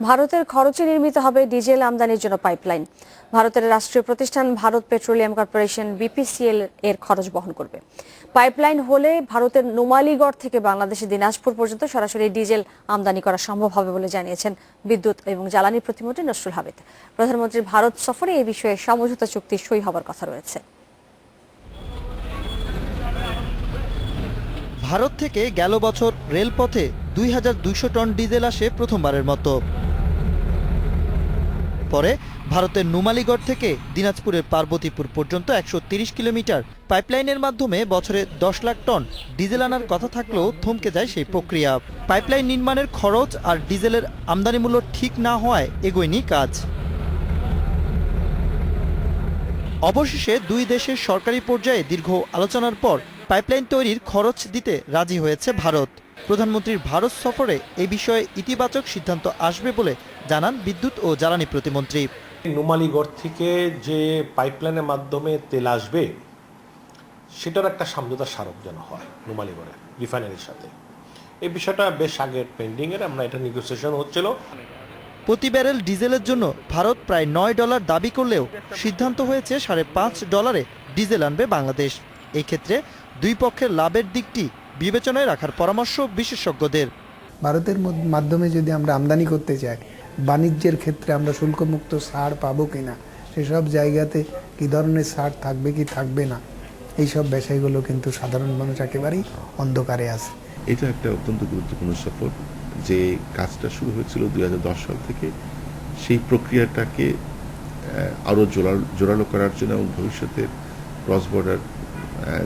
ভারতের খরচে নির্মিত হবে ডিজেল আমদানির জন্য পাইপলাইন। ভারতের রাষ্ট্রীয় প্রতিষ্ঠান ভারত পেট্রোলিয়াম কর্পোরেশন বিপিসিএল এর খরচ বহন করবে। পাইপলাইন হলে ভারতের নুমালীগড় থেকে বাংলাদেশের দিনাজপুর পর্যন্ত সরাসরি ডিজেল আমদানি করা সম্ভব হবে বলে জানিয়েছেন বিদ্যুৎ এবং জ্বালানি প্রতিমন্ত্রী নসরুল হামিদ। প্রধানমন্ত্রীর ভারত সফরে এই বিষয়ে সমঝোতা চুক্তি সই হবার কথা রয়েছে। ভারত থেকে গেল বছর রেলপথে ২,২০০ টন ডিজেল আসে প্রথমবারের মতো। পরে ভারতের নুমালীগড় থেকে দিনাজপুরের পার্বতীপুর পর্যন্ত ১৩০ কিলোমিটার পাইপলাইনের মাধ্যমে বছরে ১০ লাখ টন ডিজেল আনার কথা থাকলেও থমকে যায় সেই প্রক্রিয়া। পাইপলাইন নির্মাণের খরচ আর ডিজেলের আমদানি মূল্য ঠিক না হওয়ায় এগোয়নি কাজ। অবশেষে দুই দেশের সরকারি পর্যায়ে দীর্ঘ আলোচনার পর পাইপলাইন তৈরির খরচ দিতে রাজি হয়েছে ভারত। প্রধানমন্ত্রীর ভারত সফরে এই বিষয়ে ইতিবাচক সিদ্ধান্ত আসবে বলে জানান বিদ্যুৎ ও জ্বালানি প্রতিমন্ত্রী। নুমালীগড় থেকে যে পাইপলাইনের মাধ্যমে তেল আসবে সেটার একটা সমঝোতা স্মারক যেন হয় নুমালীগড়ের রিফাইনারির সাথে। এই বিষয়টা বেশ আগের পেন্ডিংয়ের, আমরা এটা নেগোসিয়েশন হচ্ছিল। প্রতি ব্যারেল ডিজেলের জন্য ভারত প্রায় $9 দাবি করলেও সিদ্ধান্ত হয়েছে $5.5 ডিজেল আনবে বাংলাদেশ। এই ক্ষেত্রে দুই পক্ষের লাভের দিকটি বিবেচনায় রাখার পরামর্শ বিশেষজ্ঞদের। ভারতের মাধ্যমে যদি আমরা আমদানি করতে চাই, বাণিজ্যের ক্ষেত্রে আমরা শুল্কমুক্ত ছাড় পাবো কিনা, সেসব জায়গাতে কী ধরনের ছাড় থাকবে কি থাকবে না, এইসব বিষয়গুলো কিন্তু সাধারণ মানুষ একেবারেই অন্ধকারে আছে। এটা একটা অত্যন্ত গুরুত্বপূর্ণ সফর। যে কাজটা শুরু হয়েছিল ২০১০ সাল থেকে, সেই প্রক্রিয়াটাকে আরও জোরালো করার জন্য এবং ভবিষ্যতের ক্রস বর্ডার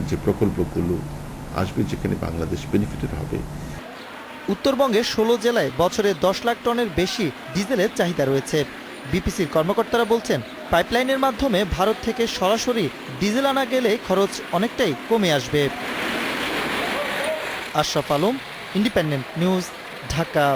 যে প্রকল্পগুলো আসবে যেখানে বাংলাদেশ বেনিফিটেড হবে। উত্তরবঙ্গে ১৬ জেলায় বছরে ১০ লাখ টনের বেশি ডিজেলের চাহিদা রয়েছে। বিপিসির কর্মকর্তারা বলছেন, পাইপলাইনের মাধ্যমে ভারত থেকে সরাসরি ডিজেল আনা গেলে খরচ অনেকটাই কমে আসবে। Ashraf Alam, independent news, Dhaka.